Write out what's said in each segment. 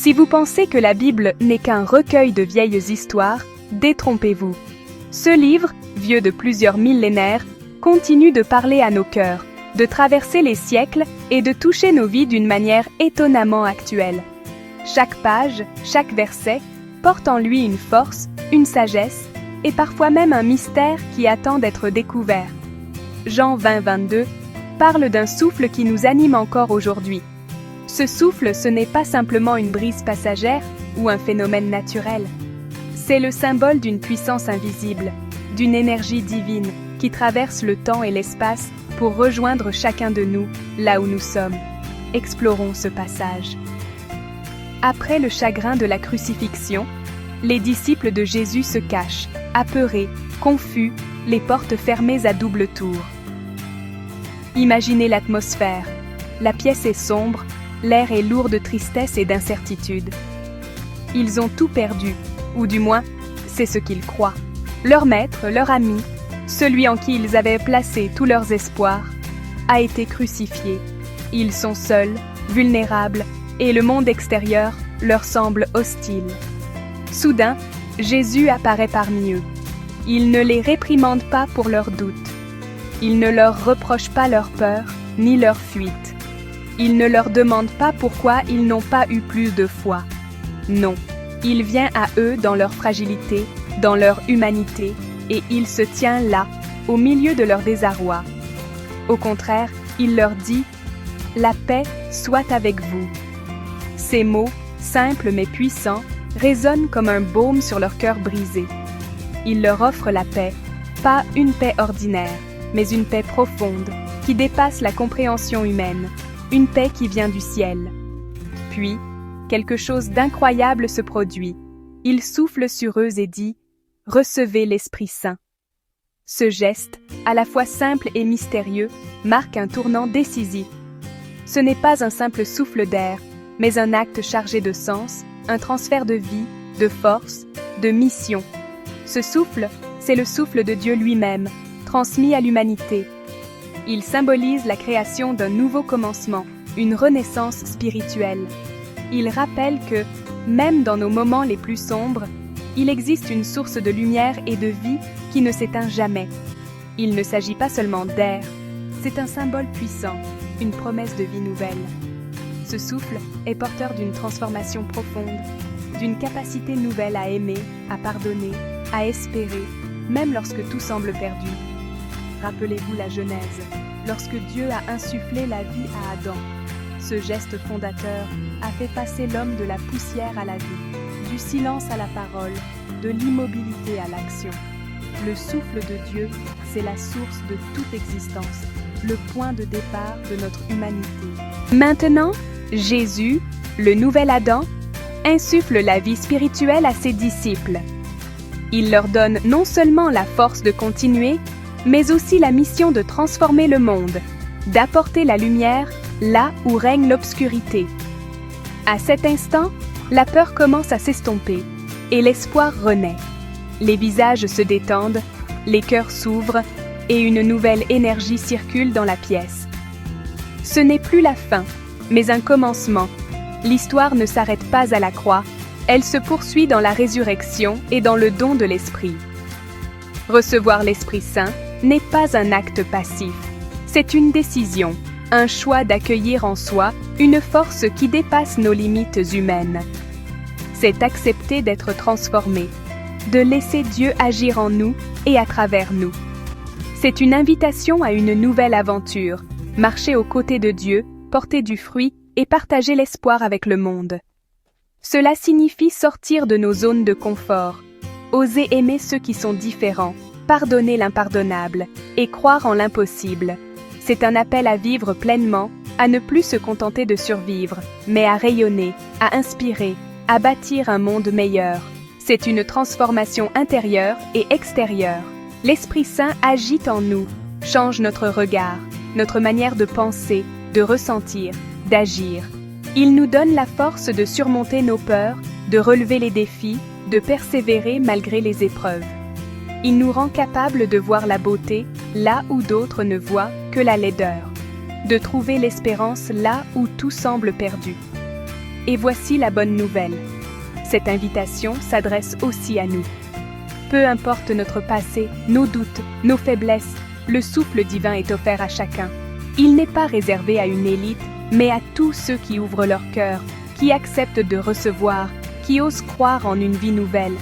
Si vous pensez que la Bible n'est qu'un recueil de vieilles histoires, détrompez-vous. Ce livre, vieux de plusieurs millénaires, continue de parler à nos cœurs, de traverser les siècles et de toucher nos vies d'une manière étonnamment actuelle. Chaque page, chaque verset, porte en lui une force, une sagesse, et parfois même un mystère qui attend d'être découvert. Jean 20-22 parle d'un souffle qui nous anime encore aujourd'hui. Ce souffle, ce n'est pas simplement une brise passagère ou un phénomène naturel. C'est le symbole d'une puissance invisible, d'une énergie divine qui traverse le temps et l'espace pour rejoindre chacun de nous là où nous sommes. Explorons ce passage. Après le chagrin de la crucifixion, les disciples de Jésus se cachent, apeurés, confus, les portes fermées à double tour. Imaginez l'atmosphère. La pièce est sombre, l'air est lourd de tristesse et d'incertitude. Ils ont tout perdu, ou du moins, c'est ce qu'ils croient. Leur maître, leur ami, celui en qui ils avaient placé tous leurs espoirs, a été crucifié. Ils sont seuls, vulnérables, et le monde extérieur leur semble hostile. Soudain, Jésus apparaît parmi eux. Il ne les réprimande pas pour leurs doutes. Il ne leur reproche pas leur peur, ni leur fuite. Il ne leur demande pas pourquoi ils n'ont pas eu plus de foi. Non, il vient à eux dans leur fragilité, dans leur humanité, et il se tient là, au milieu de leur désarroi. Au contraire, il leur dit « La paix soit avec vous ». Ces mots, simples mais puissants, résonnent comme un baume sur leur cœur brisé. Il leur offre la paix, pas une paix ordinaire, mais une paix profonde, qui dépasse la compréhension humaine, une paix qui vient du ciel. Puis, quelque chose d'incroyable se produit. Il souffle sur eux et dit « Recevez l'Esprit Saint ». Ce geste, à la fois simple et mystérieux, marque un tournant décisif. Ce n'est pas un simple souffle d'air, mais un acte chargé de sens, un transfert de vie, de force, de mission. Ce souffle, c'est le souffle de Dieu lui-même, transmis à l'humanité. Il symbolise la création d'un nouveau commencement, une renaissance spirituelle. Il rappelle que, même dans nos moments les plus sombres, il existe une source de lumière et de vie qui ne s'éteint jamais. Il ne s'agit pas seulement d'air, c'est un symbole puissant, une promesse de vie nouvelle. Ce souffle est porteur d'une transformation profonde, d'une capacité nouvelle à aimer, à pardonner, à espérer, même lorsque tout semble perdu. Rappelez-vous la Genèse, lorsque Dieu a insufflé la vie à Adam. Ce geste fondateur a fait passer l'homme de la poussière à la vie, du silence à la parole, de l'immobilité à l'action. Le souffle de Dieu, c'est la source de toute existence, le point de départ de notre humanité. Maintenant, Jésus, le nouvel Adam, insuffle la vie spirituelle à ses disciples. Il leur donne non seulement la force de continuer, mais aussi la mission de transformer le monde, d'apporter la lumière là où règne l'obscurité. À cet instant, la peur commence à s'estomper et l'espoir renaît. Les visages se détendent, les cœurs s'ouvrent et une nouvelle énergie circule dans la pièce. Ce n'est plus la fin, mais un commencement. L'histoire ne s'arrête pas à la croix, elle se poursuit dans la résurrection et dans le don de l'Esprit. Recevoir l'Esprit Saint n'est pas un acte passif, c'est une décision, un choix d'accueillir en soi une force qui dépasse nos limites humaines. C'est accepter d'être transformé, de laisser Dieu agir en nous et à travers nous. C'est une invitation à une nouvelle aventure, marcher aux côtés de Dieu, porter du fruit et partager l'espoir avec le monde. Cela signifie sortir de nos zones de confort, oser aimer ceux qui sont différents, pardonner l'impardonnable et croire en l'impossible. C'est un appel à vivre pleinement, à ne plus se contenter de survivre, mais à rayonner, à inspirer, à bâtir un monde meilleur. C'est une transformation intérieure et extérieure. L'Esprit Saint agit en nous, change notre regard, notre manière de penser, de ressentir, d'agir. Il nous donne la force de surmonter nos peurs, de relever les défis, de persévérer malgré les épreuves. Il nous rend capables de voir la beauté là où d'autres ne voient que la laideur, de trouver l'espérance là où tout semble perdu. Et voici la bonne nouvelle. Cette invitation s'adresse aussi à nous. Peu importe notre passé, nos doutes, nos faiblesses, le souffle divin est offert à chacun. Il n'est pas réservé à une élite, mais à tous ceux qui ouvrent leur cœur, qui acceptent de recevoir, qui osent croire en une vie nouvelle.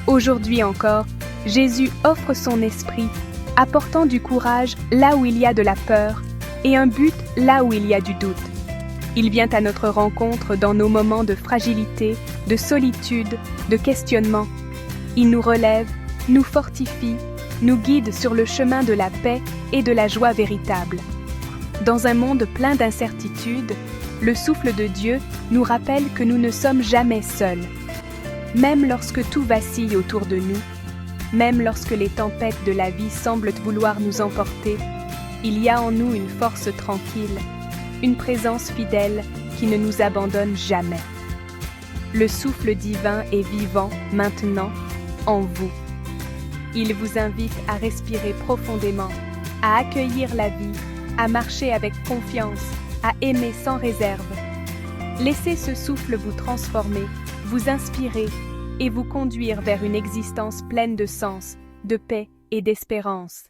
Aujourd'hui encore, Jésus offre son esprit, apportant du courage là où il y a de la peur et un but là où il y a du doute. Il vient à notre rencontre dans nos moments de fragilité, de solitude, de questionnement. Il nous relève, nous fortifie, nous guide sur le chemin de la paix et de la joie véritable. Dans un monde plein d'incertitudes, le souffle de Dieu nous rappelle que nous ne sommes jamais seuls. Même lorsque tout vacille autour de nous, même lorsque les tempêtes de la vie semblent vouloir nous emporter, il y a en nous une force tranquille, une présence fidèle qui ne nous abandonne jamais. Le souffle divin est vivant maintenant en vous. Il vous invite à respirer profondément, à accueillir la vie, à marcher avec confiance, à aimer sans réserve. Laissez ce souffle vous transformer, vous inspirer et vous conduire vers une existence pleine de sens, de paix et d'espérance.